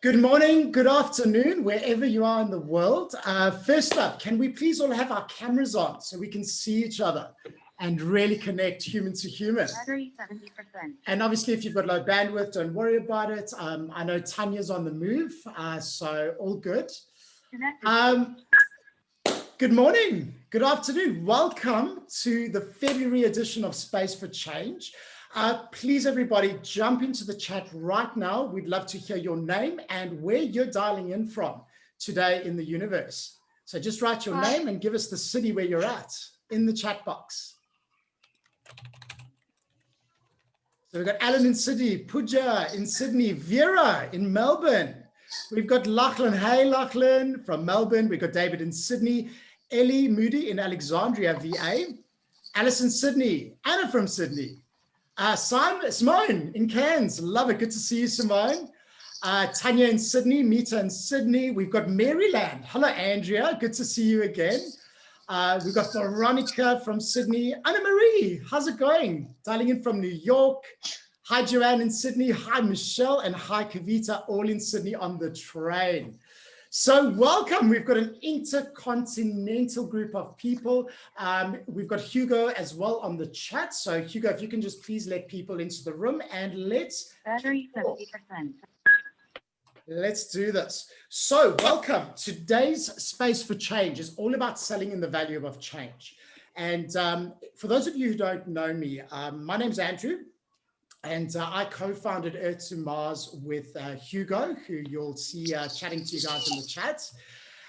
Good morning, good afternoon, wherever you are in the world. First up, can we please all have our cameras on so we can see each other and really connect human to human? Battery 70%. And obviously, if you've got low bandwidth, don't worry about it. I know Tanya's on the move, so all good. Good morning, good afternoon. Welcome to the February edition of Space for Change. Please, everybody, jump into the chat right now. We'd love to hear your name and where you're dialing in from today in the universe. So just write your name and give us the city where you're at in the chat box. So we've got Alan in Sydney, Pooja in Sydney, Vera in Melbourne. We've got Lachlan. Hey, Lachlan from Melbourne. We've got David in Sydney, Ellie Moody in Alexandria, VA, Alice in Sydney, Anna from Sydney. Simone in Cairns, love it, good to see you, Simone. Tanya in Sydney, Mita in Sydney. We've got Maryland, hello Andrea, good to see you again. We've got Veronica from Sydney. Anna Marie, how's it going? Dialing in from New York. Hi Joanne in Sydney, hi Michelle, and hi Kavita, all in Sydney on the train. So welcome, we've got an intercontinental group of people. We've got Hugo as well on the chat. So Hugo, if you can just please let people into the room and let's Battery 70%. Let's do this. So welcome. Today's Space for Change is all about selling in the value of change. And for those of you who don't know me, my name's Andrew. And I co-founded Earth to Mars with Hugo, who you'll see chatting to you guys in the chat.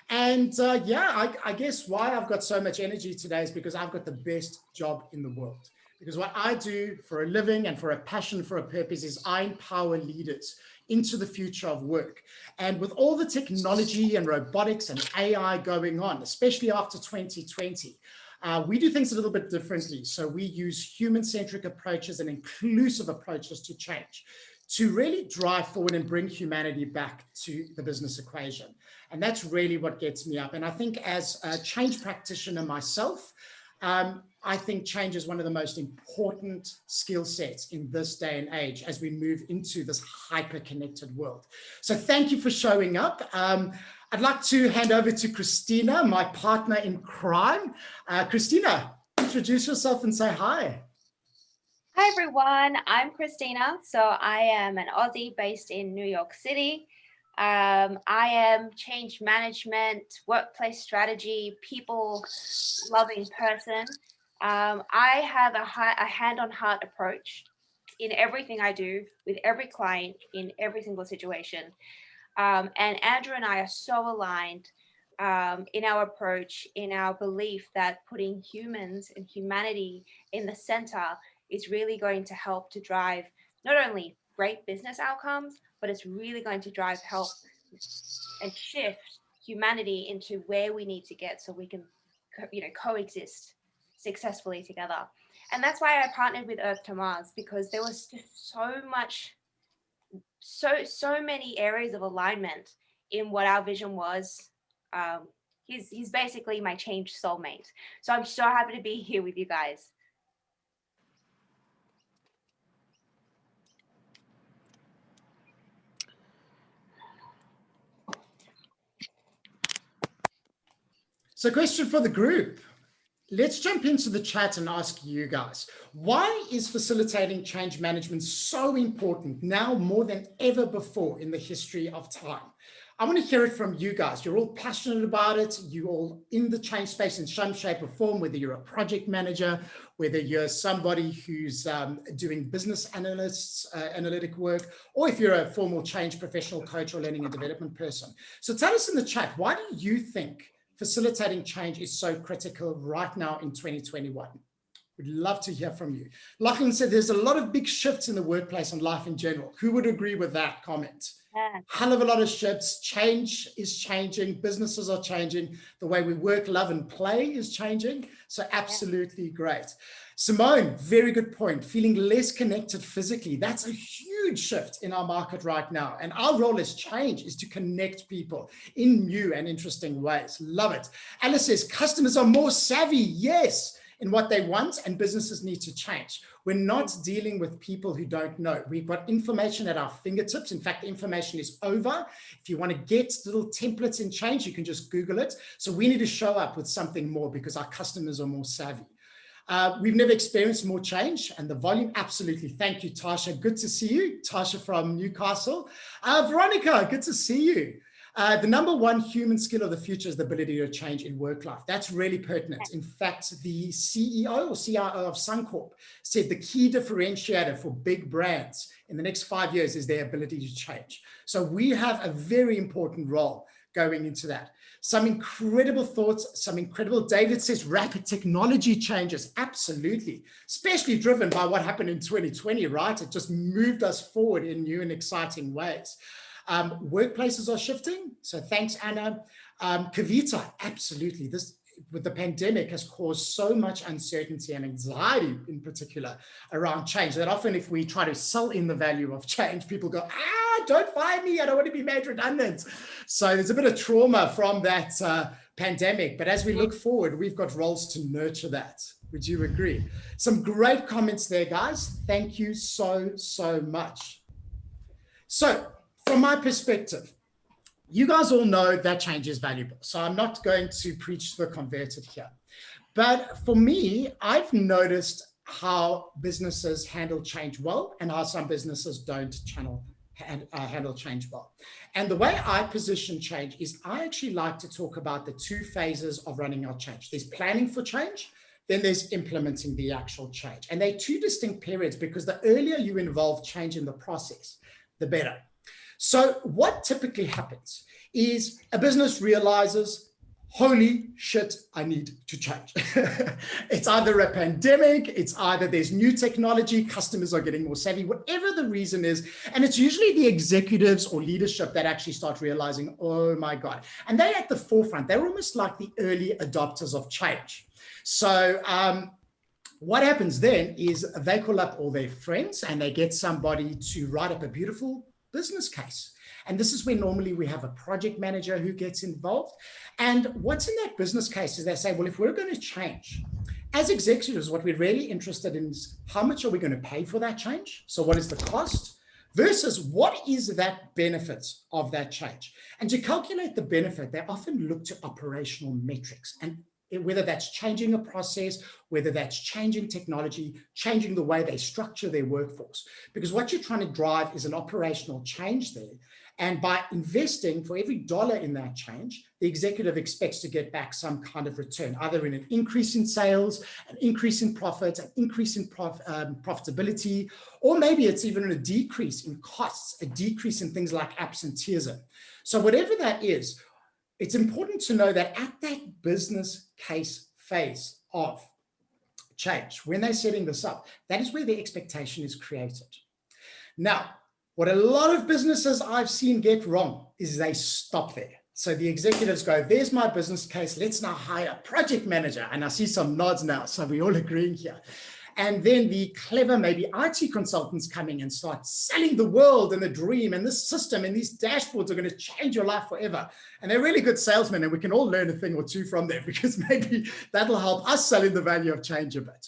And yeah, I guess why I've got so much energy today is because I've got the best job in the world. Because what I do for a living and for a passion, for a purpose, is I empower leaders into the future of work. And with all the technology and robotics and AI going on, especially after 2020, we do things a little bit differently. So we use human-centric approaches and inclusive approaches to change to really drive forward and bring humanity back to the business equation. And that's really what gets me up. And I think as a change practitioner myself, I think change is one of the most important skill sets in this day and age as we move into this hyper-connected world. So thank you for showing up. I'd like to hand over to Christina, my partner in crime. Christina, introduce yourself and say hi. Hi, everyone. I'm Christina. So I am an Aussie based in New York City. I am change management, workplace strategy, people-loving person. I have a hand-on-heart approach in everything I do with every client in every single situation. And Andrew and I are so aligned in our approach, in our belief that putting humans and humanity in the center is really going to help to drive not only great business outcomes, but it's really going to drive help and shift humanity into where we need to get so we can, coexist successfully together. And that's why I partnered with Earth to Mars, because there was just so many areas of alignment in what our vision was. He's basically my change soulmate. So I'm so happy to be here with you guys. So question for the group. Let's jump into the chat and ask you guys, why is facilitating change management so important now more than ever before in the history of time? I want to hear it from you guys. You're all passionate about it. You're all in the change space in some shape or form, whether you're a project manager, whether you're somebody who's doing business analytic work, or if you're a formal change professional, coach, or learning and development person. So tell us in the chat, why do you think facilitating change is so critical right now in 2021? We'd love to hear from you. Lachlan said there's a lot of big shifts in the workplace and life in general. Who would agree with that comment? Yeah. Hell of a lot of shifts. Change is changing. Businesses are changing. The way we work, love, and play is changing. So absolutely great. Simone, very good point. Feeling less connected physically. That's a huge shift in our market right now. And our role as change is to connect people in new and interesting ways. Love it. Alice says, customers are more savvy. Yes. in what they want, and businesses need to change. We're not dealing with people who don't know. We've got information at our fingertips. In fact, the information is over. If you want to get little templates in change, you can just Google it. So we need to show up with something more because our customers are more savvy. We've never experienced more change, and the volume, absolutely. Thank you, Tasha. Good to see you. Tasha from Newcastle. Veronica, good to see you. The number one human skill of the future is the ability to change in work life. That's really pertinent. In fact, the CEO or CIO of Suncorp said the key differentiator for big brands in the next 5 years is their ability to change. So we have a very important role going into that. Some incredible thoughts, some incredible, David says rapid technology changes. Absolutely, especially driven by what happened in 2020, right? It just moved us forward in new and exciting ways. Workplaces are shifting. So thanks, Anna. Kavita, absolutely. This, with the pandemic, has caused so much uncertainty and anxiety in particular around change that often if we try to sell in the value of change, people go, don't fire me, I don't want to be made redundant. So there's a bit of trauma from that pandemic. But as we look forward, we've got roles to nurture that. Would you agree? Some great comments there, guys. Thank you so, so much. So from my perspective, you guys all know that change is valuable. So I'm not going to preach to the converted here. But for me, I've noticed how businesses handle change well and how some businesses don't handle change well. And the way I position change is I actually like to talk about the two phases of running our change. There's planning for change, then there's implementing the actual change. And they're two distinct periods because the earlier you involve change in the process, the better. So what typically happens is a business realizes, holy shit, I need to change. It's either a pandemic, it's either there's new technology, customers are getting more savvy, whatever the reason is. And it's usually the executives or leadership that actually start realizing, oh my God. And they're at the forefront. They're almost like the early adopters of change. So what happens then is they call up all their friends and they get somebody to write up a beautiful business case. And this is where normally we have a project manager who gets involved. And what's in that business case is they say, well, if we're going to change, as executives, what we're really interested in is how much are we going to pay for that change? So what is the cost versus what is that benefit of that change? And to calculate the benefit, they often look to operational metrics, and whether that's changing a process, whether that's changing technology, changing the way they structure their workforce. Because what you're trying to drive is an operational change there. And by investing for every dollar in that change, the executive expects to get back some kind of return, either in an increase in sales, an increase in profit, an increase in profitability, or maybe it's even a decrease in costs, a decrease in things like absenteeism. So whatever that is, it's important to know that at that business case phase of change, when they're setting this up, that is where the expectation is created. Now, what a lot of businesses I've seen get wrong is they stop there. So the executives go, there's my business case, let's now hire a project manager. And I see some nods now, so we're all agreeing here. And then the clever, maybe IT consultants coming and start selling the world and the dream and this system and these dashboards are going to change your life forever. And they're really good salesmen and we can all learn a thing or two from them because maybe that'll help us sell in the value of change a bit.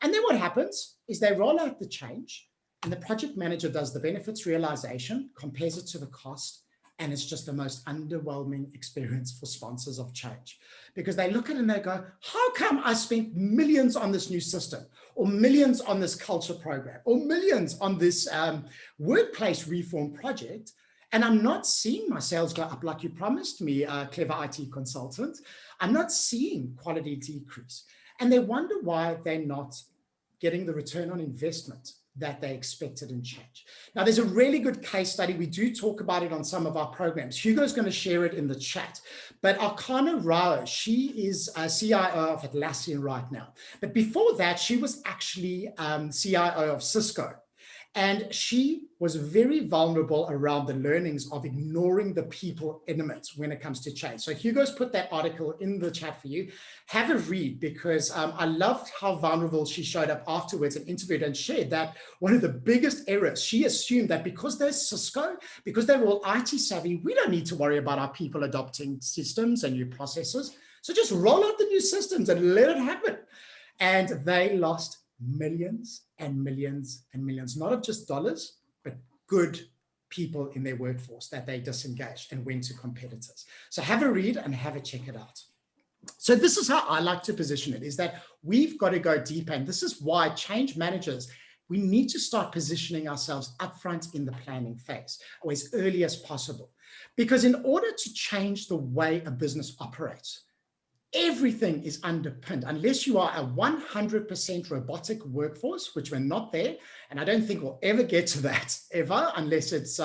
And then what happens is they roll out the change and the project manager does the benefits realization, compares it to the cost, and it's just the most underwhelming experience for sponsors of change because they look at it and they go, how come I spent millions on this new system or millions on this culture program or millions on this workplace reform project, and I'm not seeing my sales go up like you promised me, clever IT consultant. I'm not seeing quality decrease. And they wonder why they're not getting the return on investment that they expected in change. Now, there's a really good case study. We do talk about it on some of our programs. Hugo's going to share it in the chat. But Arcana Rao, she is a CIO of Atlassian right now. But before that, she was actually CIO of Cisco. And she was very vulnerable around the learnings of ignoring the people element when it comes to change. So Hugo's put that article in the chat for you. Have a read because I loved how vulnerable she showed up afterwards and interviewed and shared that one of the biggest errors, she assumed that because there's Cisco, because they're all IT savvy, we don't need to worry about our people adopting systems and new processes. So just roll out the new systems and let it happen. And they lost millions and millions and millions, not of just dollars, but good people in their workforce that they disengaged and went to competitors. So have a read and have a check it out. So this is how I like to position it, is that we've got to go deeper. And this is why change managers, we need to start positioning ourselves upfront in the planning phase, or as early as possible. Because in order to change the way a business operates, everything is underpinned. Unless you are a 100% robotic workforce, which we're not there, and I don't think we'll ever get to that ever, unless it's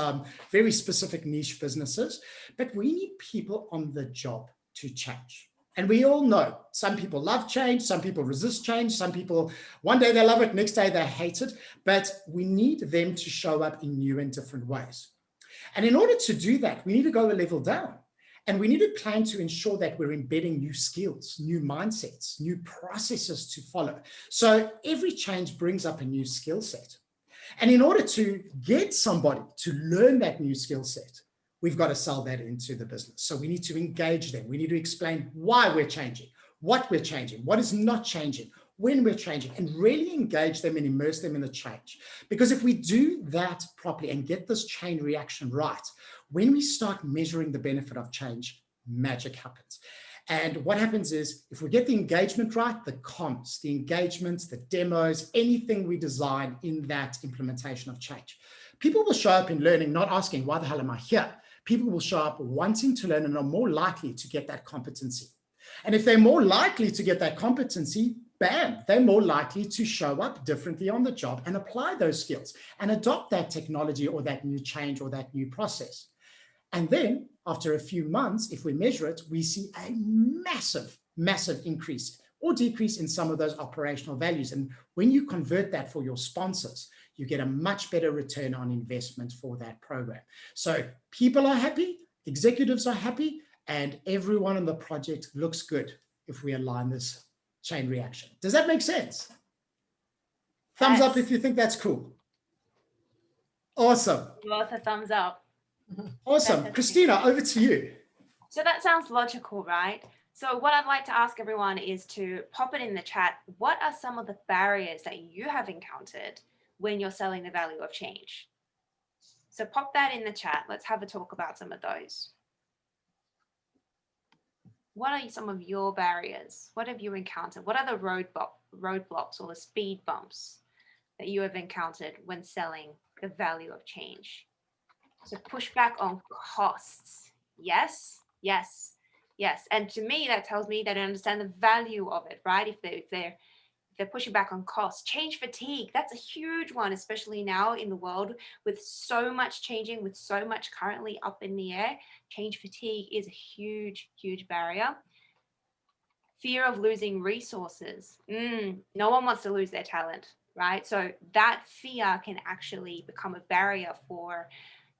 very specific niche businesses. But we need people on the job to change. And we all know some people love change, some people resist change, some people, one day they love it, next day they hate it, but we need them to show up in new and different ways. And in order to do that, we need to go a level down. And we need a plan to ensure that we're embedding new skills, new mindsets, new processes to follow. So every change brings up a new skill set. And in order to get somebody to learn that new skill set, we've got to sell that into the business. So we need to engage them. We need to explain why we're changing, what we're changing, what is not changing, when we're changing, and really engage them and immerse them in the change. Because if we do that properly and get this chain reaction right, when we start measuring the benefit of change, magic happens. And what happens is, if we get the engagement right, the comms, the engagements, the demos, anything we design in that implementation of change, people will show up in learning, not asking, why the hell am I here? People will show up wanting to learn and are more likely to get that competency. And if they're more likely to get that competency, bam, they're more likely to show up differently on the job and apply those skills and adopt that technology or that new change or that new process. And then after a few months, if we measure it, we see a massive, massive increase or decrease in some of those operational values. And when you convert that for your sponsors, you get a much better return on investment for that program. So people are happy, executives are happy, and everyone in the project looks good if we align this chain reaction. Does that make sense? Thumbs up if you think that's cool. Awesome. Both a thumbs up. Awesome. Fantastic. Christina, over to you. So that sounds logical, right? So what I'd like to ask everyone is to pop it in the chat. What are some of the barriers that you have encountered when you're selling the value of change? So pop that in the chat. Let's have a talk about some of those. What are some of your barriers? What have you encountered? What are the roadblocks or the speed bumps that you have encountered when selling the value of change? So pushback on costs. Yes, yes, yes. And to me, that tells me they don't understand the value of it, right? If they're pushing back on costs. Change fatigue, that's a huge one, especially now in the world with so much changing, with so much currently up in the air. Change fatigue is a huge, huge barrier. Fear of losing resources. No one wants to lose their talent, right? So that fear can actually become a barrier for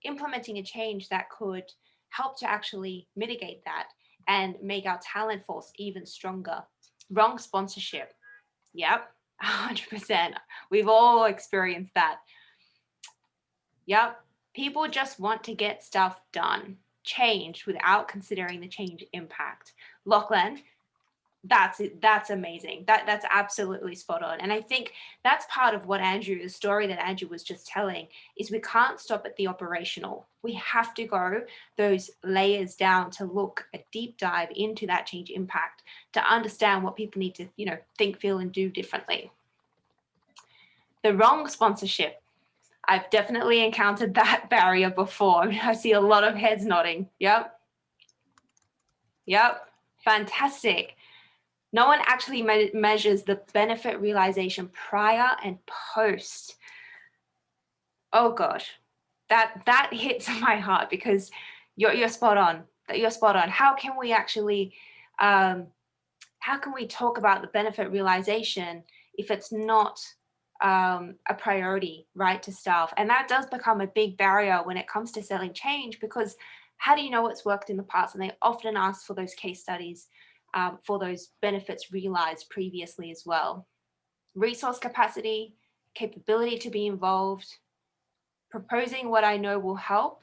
implementing a change that could help to actually mitigate that and make our talent force even stronger. Wrong sponsorship. Yep, 100%. We've all experienced that. Yep, people just want to get stuff done, changed without considering the change impact. Lachlan, that's amazing. That's absolutely spot on. And I think that's part of what the story that Andrew was just telling, is we can't stop at the operational. We have to go those layers down to look a deep dive into that change impact to understand what people need to, think, feel, and do differently. The wrong sponsorship. I've definitely encountered that barrier before. I see a lot of heads nodding. Yep. Fantastic. No one actually measures the benefit realization prior and post. Oh gosh, that hits my heart, because you're spot on. You're spot on. How can we actually, how can we talk about the benefit realization if it's not a priority, right, to staff? And that does become a big barrier when it comes to selling change, because how do you know what's worked in the past? And they often ask for those case studies for those benefits realized previously as well. Resource capacity, capability to be involved, proposing what I know will help,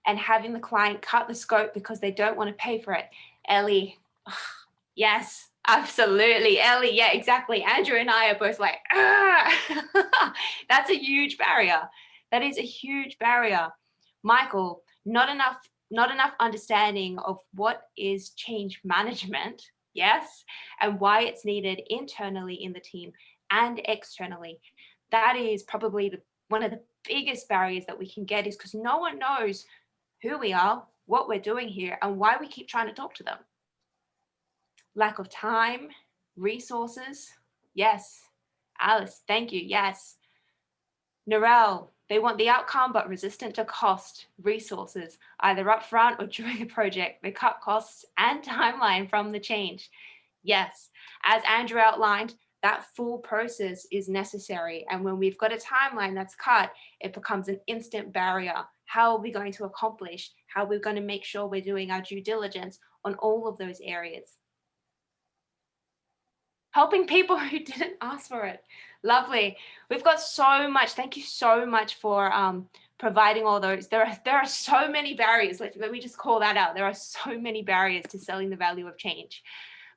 and having the client cut the scope because they don't want to pay for it. Ellie, yes, Absolutely, Ellie. Yeah, exactly. Andrew and I are both like, "Ah." That's a huge barrier. That is a huge barrier. Michael, not enough understanding of what is change management, yes, and why it's needed internally in the team and externally. That is probably one of the biggest barriers that we can get, is because no one knows who we are, what we're doing here, and why we keep trying to talk to them. Lack of time, resources. Yes. Alice, thank you. Yes. Narelle, they want the outcome but resistant to cost, resources, either upfront or during the project. They cut costs and timeline from the change. Yes. As Andrew outlined, that full process is necessary. And when we've got a timeline that's cut, it becomes an instant barrier. How are we going to accomplish? How are we going to make sure we're doing our due diligence on all of those areas? Helping people who didn't ask for it. Lovely. We've got so much. Thank you so much for providing all those. There are so many barriers. Let me just call that out. There are so many barriers to selling the value of change.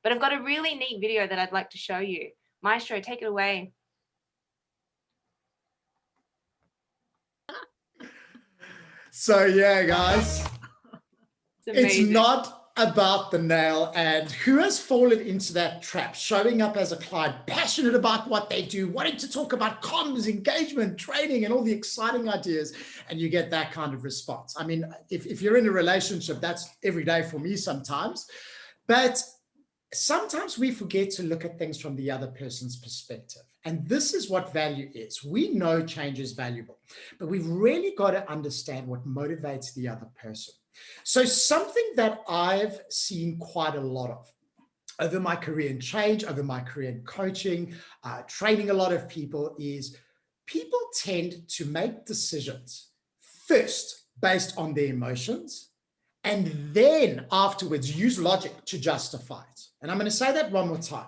But I've got a really neat video that I'd like to show you. Maestro, take it away. So yeah, guys, it's not about the nail. And who has fallen into that trap, showing up as a client, passionate about what they do, wanting to talk about comms, engagement, training, and all the exciting ideas, and you get that kind of response. I mean, if you're in a relationship, that's every day for me sometimes. But sometimes we forget to look at things from the other person's perspective. And this is what value is. We know change is valuable, but we've really got to understand what motivates the other person. So something that I've seen quite a lot of over my career in change, over my career in coaching, training a lot of people, is people tend to make decisions first based on their emotions, and then afterwards use logic to justify it. And I'm going to say that one more time.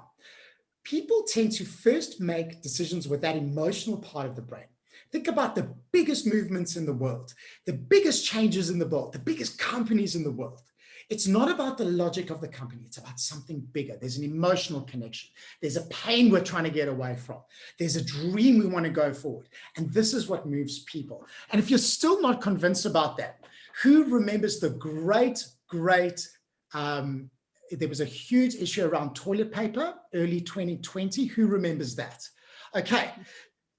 People tend to first make decisions with that emotional part of the brain. Think about the biggest movements in the world, the biggest changes in the world, the biggest companies in the world. It's not about the logic of the company. It's about something bigger. There's an emotional connection. There's a pain we're trying to get away from. There's a dream we want to go forward. And this is what moves people. And if you're still not convinced about that, who remembers the there was a huge issue around toilet paper, early 2020. Who remembers that? Okay,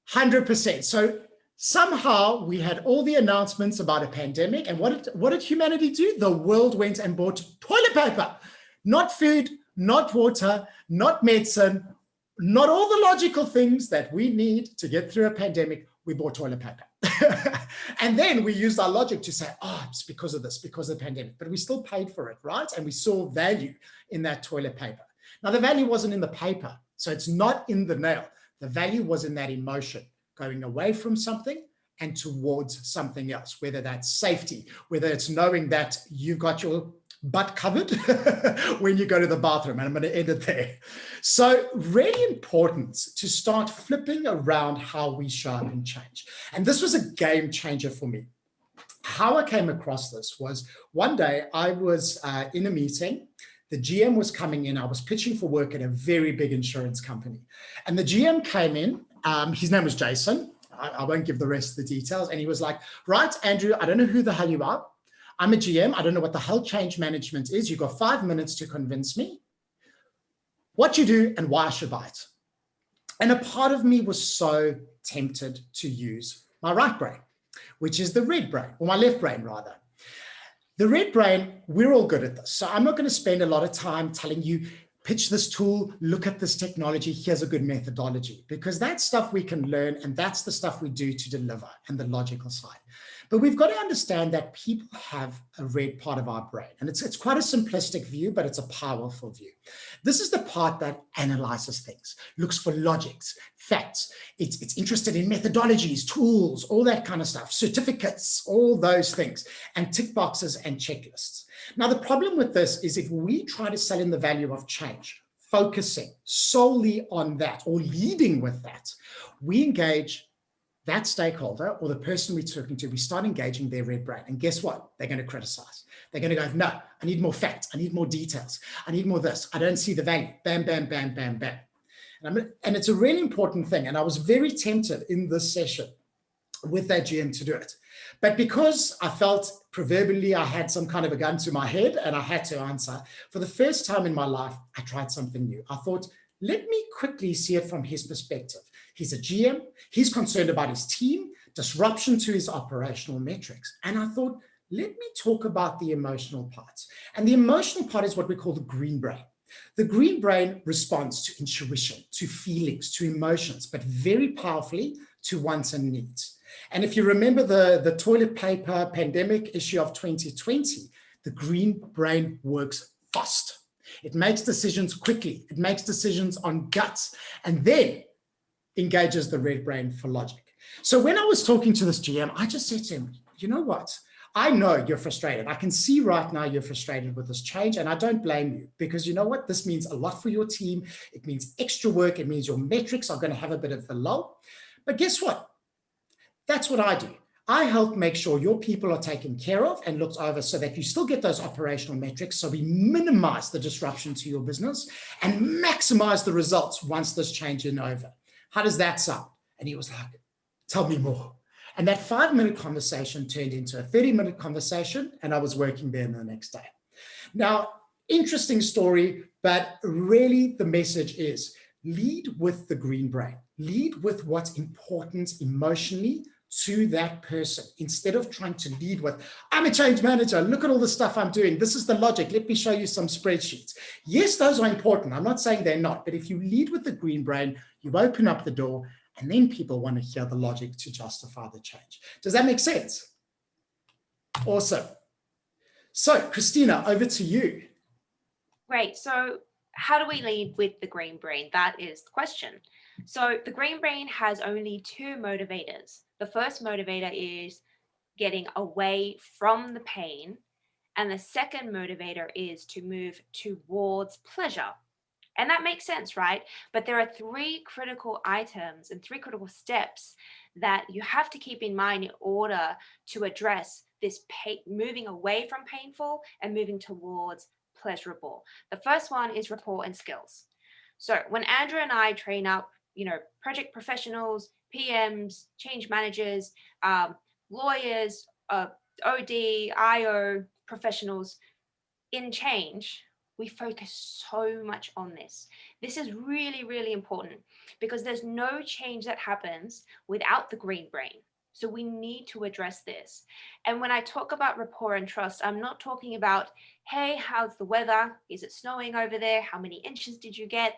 100%. So somehow we had all the announcements about a pandemic, and what did humanity do? The world went and bought toilet paper, not food, not water, not medicine, not all the logical things that we need to get through a pandemic. We bought toilet paper. And then we used our logic to say, oh, it's because of this, because of the pandemic, but we still paid for it, right? And we saw value in that toilet paper. Now, the value wasn't in the paper, so it's not in the nail. The value was in that emotion, going away from something and towards something else, whether that's safety, whether it's knowing that you've got your butt covered when you go to the bathroom. And I'm going to end it there. So really important to start flipping around how we show up in change. And this was a game changer for me. How I came across this was one day I was in a meeting. The GM was coming in. I was pitching for work at a very big insurance company. And the GM came in. His name was Jason. I won't give the rest of the details. And he was like, right, Andrew, I don't know who the hell you are. I'm a GM. I don't know what the hell change management is. You've got 5 minutes to convince me what you do and why I should buy it. And a part of me was so tempted to use my right brain, which is the red brain, or my left brain rather. The red brain, we're all good at this. So I'm not going to spend a lot of time telling you, pitch this tool, look at this technology, here's a good methodology, because that's stuff we can learn and that's the stuff we do to deliver and the logical side. But we've got to understand that people have a red part of our brain. And it's quite a simplistic view, but it's a powerful view. This is the part that analyzes things, looks for logics, facts. It's interested in methodologies, tools, all that kind of stuff, certificates, all those things, and tick boxes and checklists. Now, the problem with this is if we try to sell in the value of change, focusing solely on that or leading with that, we engage that stakeholder or the person we're talking to, we start engaging their red brain. And guess what? They're going to criticize. They're going to go, no, I need more facts. I need more details. I need more this. I don't see the value. Bam, bam, bam, bam, bam. And it's a really important thing. And I was very tempted in this session with that GM to do it. But because I felt proverbially I had some kind of a gun to my head and I had to answer, for the first time in my life, I tried something new. I thought, let me quickly see it from his perspective. He's a GM. He's concerned about his team, disruption to his operational metrics. And I thought, let me talk about the emotional parts. And the emotional part is what we call the green brain. The green brain responds to intuition, to feelings, to emotions, but very powerfully to wants and needs. And if you remember the toilet paper pandemic issue of 2020, the green brain works fast. It makes decisions quickly. It makes decisions on guts, and then engages the red brain for logic. So when I was talking to this GM, I just said to him, you know what? I know you're frustrated. I can see right now you're frustrated with this change, and I don't blame you, because you know what? This means a lot for your team. It means extra work. It means your metrics are going to have a bit of a lull. But guess what? That's what I do. I help make sure your people are taken care of and looked over so that you still get those operational metrics. So we minimize the disruption to your business and maximize the results once this change is over. How does that sound? And he was like, tell me more. And that 5-minute conversation turned into a 30-minute conversation, and I was working there the next day. Now, interesting story, but really the message is lead with the green brain. Lead with what's important emotionally to that person, instead of trying to lead with, I'm a change manager, look at all the stuff I'm doing, this is the logic, let me show you some spreadsheets. Yes, those are important. I'm not saying they're not, but if you lead with the green brain, you open up the door, and then people want to hear the logic to justify the change. Does that make sense? Awesome. So, Christina, over to you. Great. So how do we lead with the green brain? That is the question. So the green brain has only 2 motivators. The first motivator is getting away from the pain. And the second motivator is to move towards pleasure. And that makes sense, right? But there are 3 critical items and 3 critical steps that you have to keep in mind in order to address this moving away from painful and moving towards pleasurable. The first one is rapport and skills. So when Andrew and I train up, project professionals, PMs, change managers, lawyers, OD, IO professionals in change, we focus so much on this. This is really, really important because there's no change that happens without the green brain. So we need to address this. And when I talk about rapport and trust, I'm not talking about, hey, how's the weather? Is it snowing over there? How many inches did you get?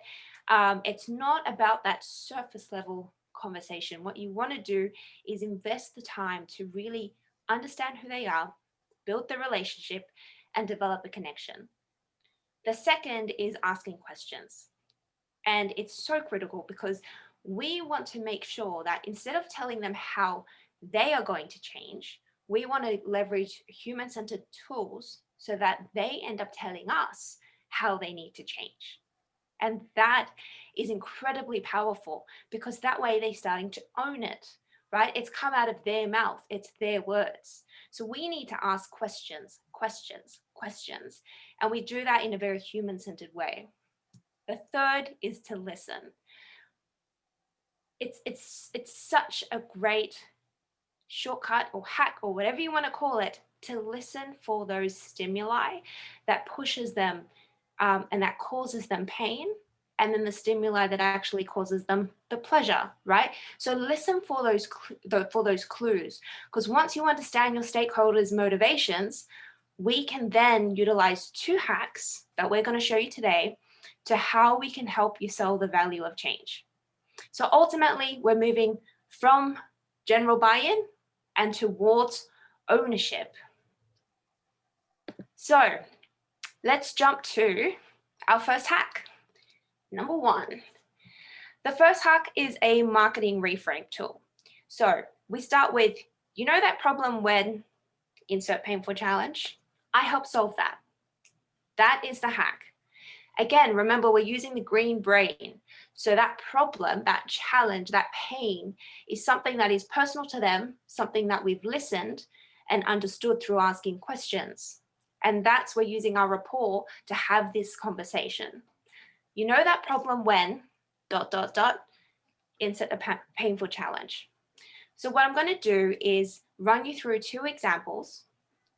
It's not about that surface level conversation. What you want to do is invest the time to really understand who they are, build the relationship, and develop a connection. The second is asking questions. And it's so critical because we want to make sure that instead of telling them how they are going to change, we want to leverage human-centered tools so that they end up telling us how they need to change. And that is incredibly powerful because that way they're starting to own it, right? It's come out of their mouth. It's their words. So we need to ask questions. And we do that in a very human-centered way. The third is to listen. It's such a great shortcut or hack or whatever you want to call it to listen for those stimuli that pushes them and that causes them pain, and then the stimuli that actually causes them the pleasure, right? So listen for those clues, because once you understand your stakeholders' motivations, we can then utilize 2 hacks that we're going to show you today to how we can help you sell the value of change. So ultimately, we're moving from general buy-in and towards ownership. So let's jump to our first hack. Number 1. The first hack is a marketing reframe tool. So we start with, that problem when insert painful challenge? I help solve that. That is the hack. Again, remember, we're using the green brain. So that problem, that challenge, that pain is something that is personal to them, something that we've listened and understood through asking questions. And that's where using our rapport to have this conversation. You know that problem when ... insert a painful challenge. So what I'm going to do is run you through 2 examples.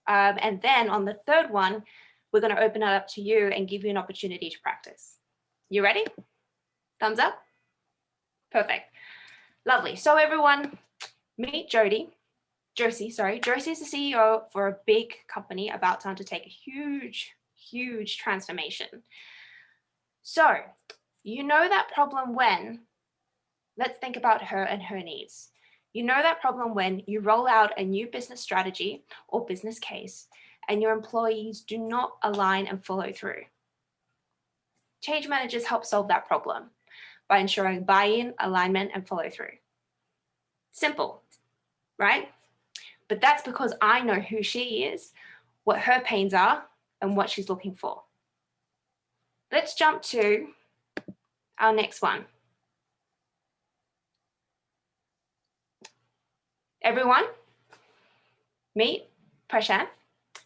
And then on the third one, we're going to open it up to you and give you an opportunity to practice. You ready? Thumbs up? Perfect. Lovely. So everyone, meet Josie. Josie is the CEO for a big company about to undertake a huge transformation. So you know that problem when, let's think about her and her needs. You know that problem when you roll out a new business strategy or business case and your employees do not align and follow through. Change managers help solve that problem by ensuring buy-in, alignment, and follow through. Simple, right? But that's because I know who she is, what her pains are, and what she's looking for. Let's jump to our next one. Everyone, meet Prashant,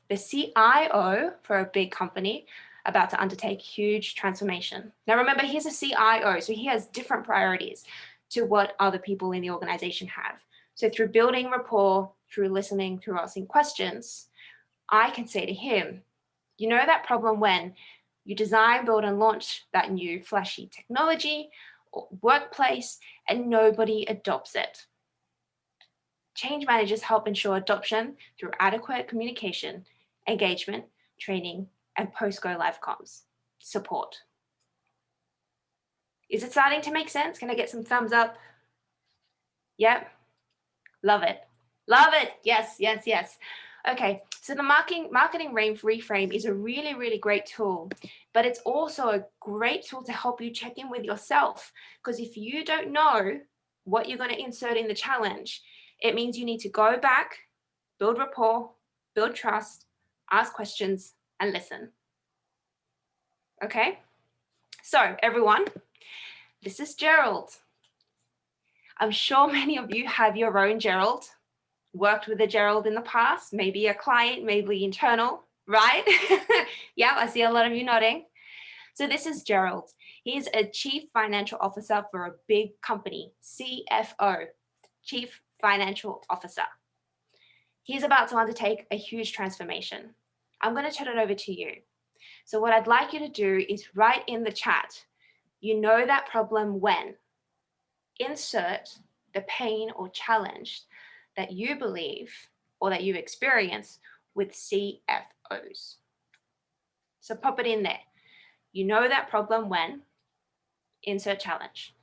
the CIO for a big company about to undertake huge transformation. Now remember, he's a CIO, so he has different priorities to what other people in the organization have. So through building rapport, through listening, through asking questions, I can say to him, you know that problem when you design, build, and launch that new flashy technology or workplace and nobody adopts it. Change managers help ensure adoption through adequate communication, engagement, training, and post-go live comms support. Is it starting to make sense? Can I get some thumbs up? Yep. Love it. Love it. Yes. Okay, so the marketing reframe is a really great tool, but it's also a great tool to help you check in with yourself. Because if you don't know what you're going to insert in the challenge, it means you need to go back, build rapport, build trust, ask questions, and listen. Okay, so everyone, this is Gerald. I'm sure many of you have your own Gerald, worked with a Gerald in the past, maybe a client, maybe internal, right? Yeah, I see a lot of you nodding. So this is Gerald. He's a chief financial officer for a big company, CFO, chief financial officer. He's about to undertake a huge transformation. I'm going to turn it over to you. So what I'd like you to do is write in the chat, you know that problem when, insert the pain or challenge that you believe or that you experience with CFOs. So pop it in there. You know that problem when, insert challenge.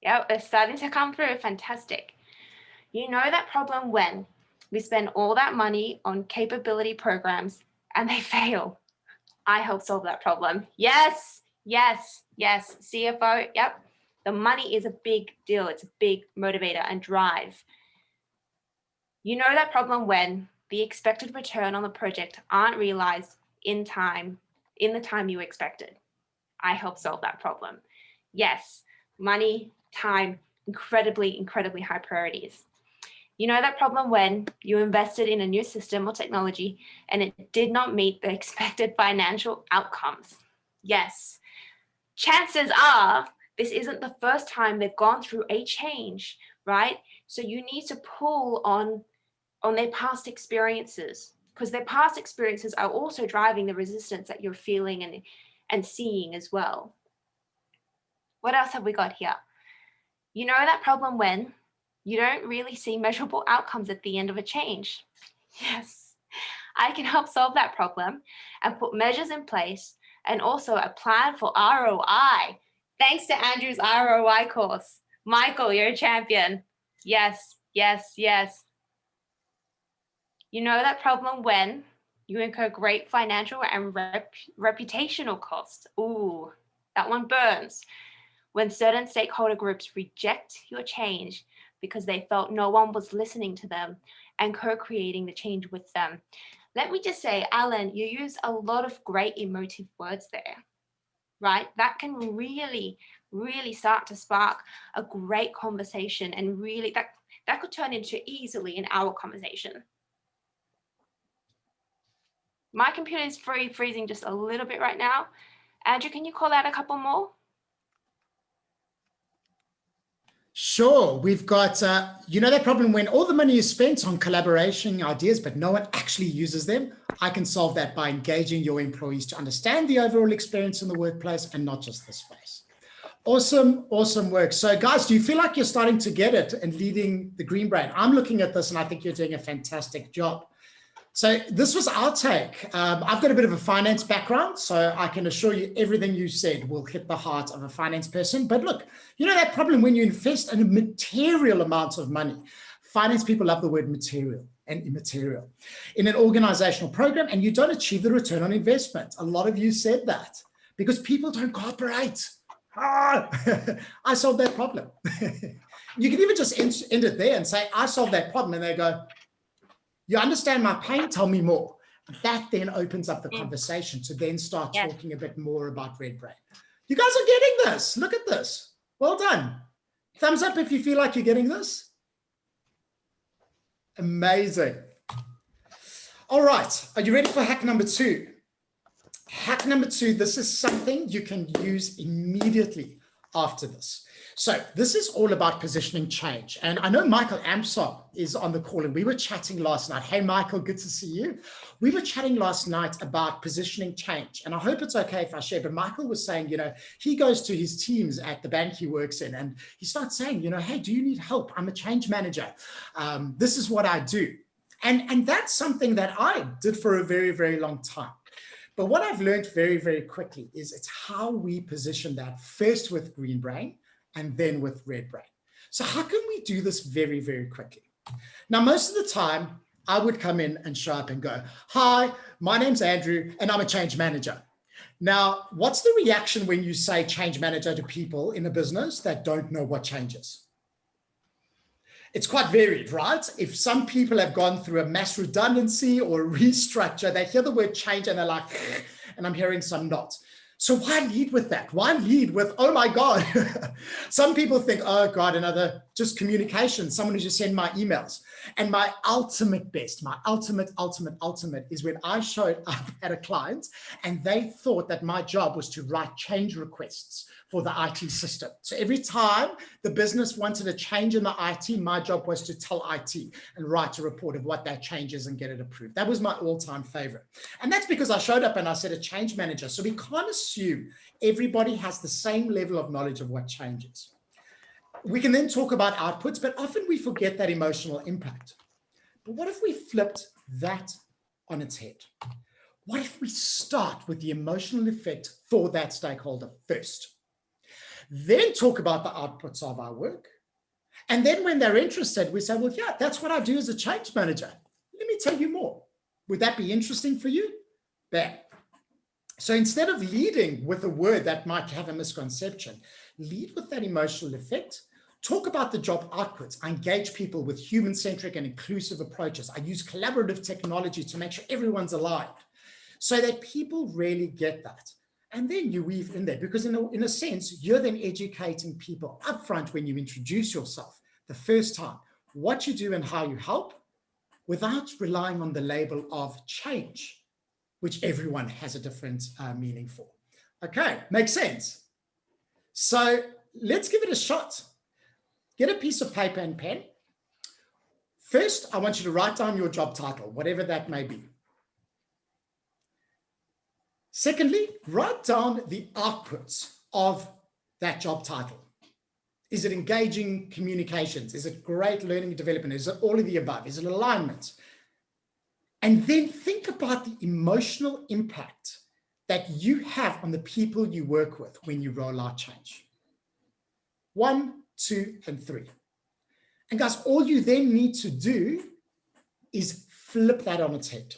Yeah, it's starting to come through. Fantastic. You know that problem when we spend all that money on capability programs and they fail. I help solve that problem. Yes. CFO, yep. The money is a big deal. It's a big motivator and drive. You know that problem when the expected return on the project aren't realized in the time you expected. I help solve that problem. Yes, money, time, incredibly high priorities. You know that problem when you invested in a new system or technology and it did not meet the expected financial outcomes. Yes, chances are this isn't the first time they've gone through a change, right? So you need to pull on their past experiences, because their past experiences are also driving the resistance that you're feeling and seeing as well. What else have we got here? You know that problem when you don't really see measurable outcomes at the end of a change. Yes, I can help solve that problem and put measures in place and also a plan for ROI. Thanks to Andrew's ROI course. Michael, you're a champion. Yes. You know that problem when you incur great financial and reputational costs. Ooh, that one burns. When certain stakeholder groups reject your change because they felt no one was listening to them and co-creating the change with them. Let me just say, Alan, you use a lot of great emotive words there, right? That can really really start to spark a great conversation, and really that could turn into easily an hour conversation. My computer is freezing just a little bit right now. Andrew, can you call out a couple more? Sure. We've got, you know, that problem when all the money is spent on collaboration ideas, but no one actually uses them. I can solve that by engaging your employees to understand the overall experience in the workplace and not just the space. Awesome, awesome work. So guys, do you feel like you're starting to get it and leading the Green Brain? I'm looking at this and I think you're doing a fantastic job. So this was our take. I've got a bit of a finance background, so I can assure you everything you said will hit the heart of a finance person. But look, you know that problem when you invest in a material amount of money. Finance people love the word material and immaterial in an organizational program, and you don't achieve the return on investment. A lot of you said that because people don't cooperate. I solved that problem. You can even just end it there and say, I solved that problem. And they go, you understand my pain, tell me more. That then opens up the conversation to then start talking a bit more about Red Brain. You guys are getting this. Look at this. Well done. Thumbs up if you feel like you're getting this. Amazing. All right. Are you ready for hack number 2? Hack number 2, this is something you can use immediately after this. So this is all about positioning change. And I know Michael Amson is on the call, and we were chatting last night. Hey, Michael, good to see you. We were chatting last night about positioning change. And I hope it's okay if I share, but Michael was saying, you know, he goes to his teams at the bank he works in, and he starts saying, you know, hey, do you need help? I'm a change manager. This is what I do. And that's something that I did for a very, very long time. But what I've learned very, very quickly is it's how we position that first with Green Brain and then with Red Brain. So how can we do this very, very quickly? Now, most of the time, I would come in and show up and go, hi, my name's Andrew, and I'm a change manager. Now, what's the reaction when you say change manager to people in a business that don't know what change is? It's quite varied, right? If some people have gone through a mass redundancy or a restructure, they hear the word change and they're like, and I'm hearing some not. So why lead with that? Why lead with, oh my God? Some people think, oh God, another just communication, someone who just send my emails. And my ultimate best, my ultimate is when I showed up at a client and they thought that my job was to write change requests for the IT system. So every time the business wanted a change in the IT, my job was to tell IT and write a report of what that change is and get it approved. That was my all-time favorite. And that's because I showed up and I said a change manager. So we can't assume everybody has the same level of knowledge of what change is. We can then talk about outputs, but often we forget that emotional impact. But what if we flipped that on its head? What if we start with the emotional effect for that stakeholder first? Then talk about the outputs of our work. And then when they're interested, we say, well, yeah, that's what I do as a change manager. Let me tell you more. Would that be interesting for you? Bam. So instead of leading with a word that might have a misconception, lead with that emotional effect. Talk about the job outputs. I engage people with human-centric and inclusive approaches. I use collaborative technology to make sure everyone's aligned so that people really get that. And then you weave in there because in a sense, you're then educating people upfront when you introduce yourself the first time, what you do and how you help without relying on the label of change, which everyone has a different meaning for. Okay, makes sense. So let's give it a shot. Get a piece of paper and pen. First, I want you to write down your job title, whatever that may be. Secondly, write down the outputs of that job title. Is it engaging communications? Is it great learning and development? Is it all of the above? Is it alignment? And then think about the emotional impact that you have on the people you work with when you roll out change. 1, 2, and 3. And guys, all you then need to do is flip that on its head.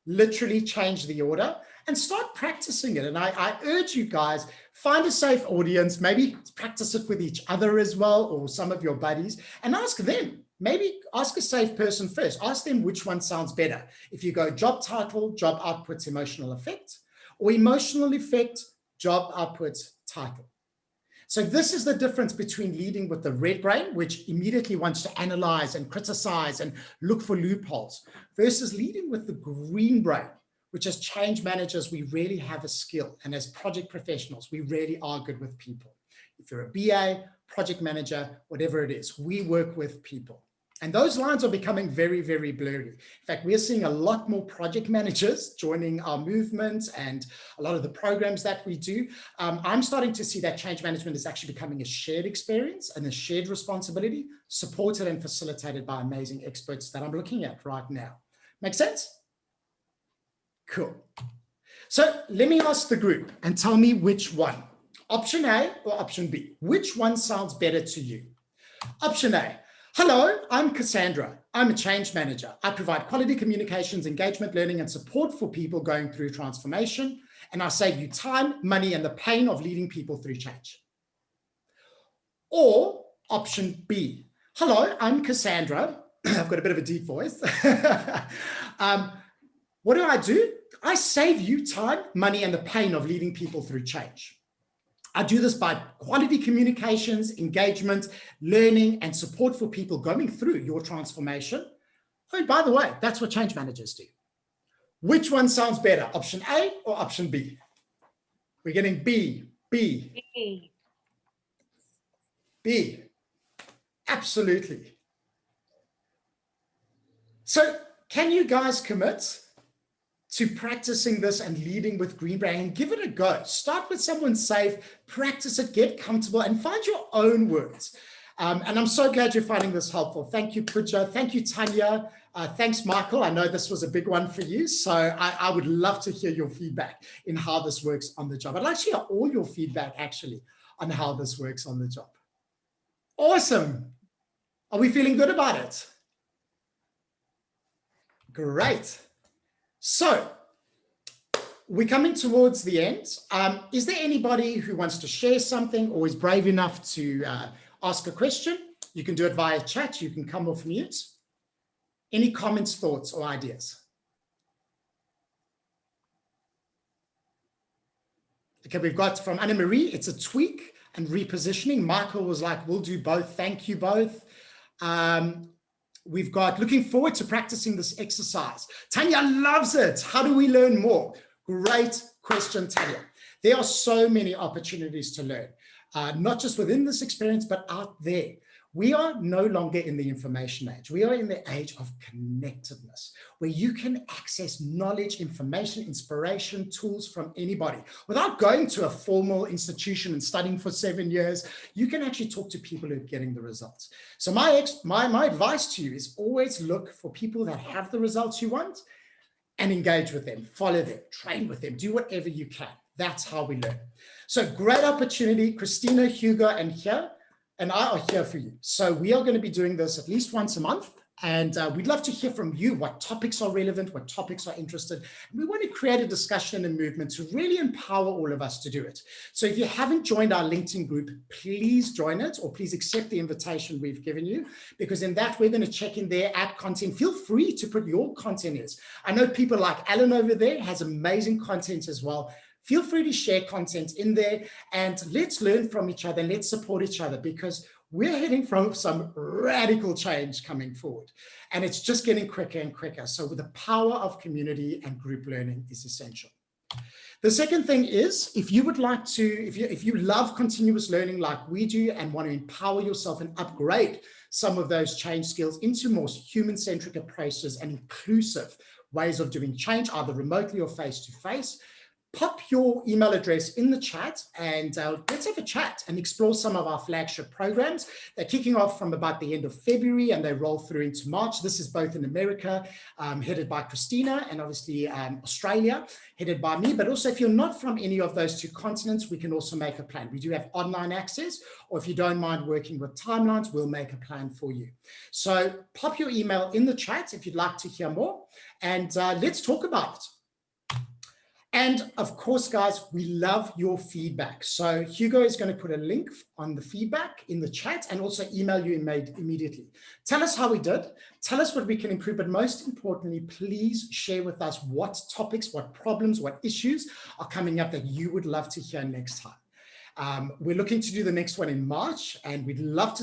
Literally change the order and start practicing it. And I urge you guys, find a safe audience, maybe practice it with each other as well, or some of your buddies, and ask them. Maybe ask a safe person first. Ask them which one sounds better. If you go job title, job outputs, emotional effect, or emotional effect, job outputs, title. So this is the difference between leading with the red brain, which immediately wants to analyze and criticize and look for loopholes, versus leading with the green brain, which as change managers, we really have a skill. And as project professionals, we really are good with people. If you're a BA, project manager, whatever it is, we work with people. And those lines are becoming very, very blurry. In fact, we're seeing a lot more project managers joining our movement and a lot of the programs that we do. I'm starting to see that change management is actually becoming a shared experience and a shared responsibility, supported and facilitated by amazing experts that I'm looking at right now. Make sense? Cool. So let me ask the group and tell me which one, option A or option B. Which one sounds better to you? Option A. Hello, I'm Cassandra. I'm a change manager. I provide quality communications, engagement, learning, and support for people going through transformation. And I save you time, money, and the pain of leading people through change. Or option B. Hello, I'm Cassandra. I've got a bit of a deep voice. What do? I save you time, money, and the pain of leading people through change. I do this by quality communications, engagement, learning, and support for people going through your transformation. Oh, by the way, that's what change managers do. Which one sounds better, option A or option B? We're getting B. Absolutely. So can you guys commit to practicing this and leading with green brain and give it a go? Start with someone safe, practice it, get comfortable, and find your own words. And I'm so glad you're finding this helpful. Thank you, Pooja. Thank you, Tanya. Thanks, Michael. I know this was a big one for you, so I would love to hear your feedback in how this works on the job. I'd like to hear all your feedback, actually, on how this works on the job. Awesome. Are we feeling good about it? Great. So we're coming towards the end. Is there anybody who wants to share something or is brave enough to ask a question? You can do it via chat. You can come off mute. Any comments, thoughts, or ideas? Okay, we've got from Anna Marie, it's a tweak and repositioning. Michael was like, we'll do both. Thank you both. We've got looking forward to practicing this exercise. Tanya loves it. How do we learn more? Great question, Tanya. There are so many opportunities to learn, not just within this experience, but out there. We are no longer in the information age. We are in the age of connectedness, where you can access knowledge, information, inspiration, tools from anybody. Without going to a formal institution and studying for 7 years, you can actually talk to people who are getting the results. So my advice to you is always look for people that have the results you want and engage with them, follow them, train with them, do whatever you can. That's how we learn. So great opportunity. Christina, Hugo, and I are here for you. So we are going to be doing this at least once a month. And we'd love to hear from you what topics are relevant, what topics are interested. And we want to create a discussion and movement to really empower all of us to do it. So if you haven't joined our LinkedIn group, please join it, or please accept the invitation we've given you, because in that we're going to check in there, add content. Feel free to put your content in. I know people like Alan over there has amazing content as well. Feel free to share content in there, and let's learn from each other and let's support each other, because we're heading from some radical change coming forward, and it's just getting quicker and quicker. So the power of community and group learning is essential. The second thing is, if you would like to, if you love continuous learning like we do and want to empower yourself and upgrade some of those change skills into more human-centric approaches and inclusive ways of doing change, either remotely or face-to-face, pop your email address in the chat and let's have a chat and explore some of our flagship programs. They're kicking off from about the end of February and they roll through into March. This is both in America, headed by Christina, and obviously Australia, headed by me. But also if you're not from any of those two continents, we can also make a plan. We do have online access, or if you don't mind working with timelines, we'll make a plan for you. So pop your email in the chat if you'd like to hear more, and let's talk about it. And of course, guys, we love your feedback. So Hugo is going to put a link on the feedback in the chat and also email you immediately. Tell us how we did. Tell us what we can improve. But most importantly, please share with us what topics, what problems, what issues are coming up that you would love to hear next time. We're looking to do the next one in March, and we'd love to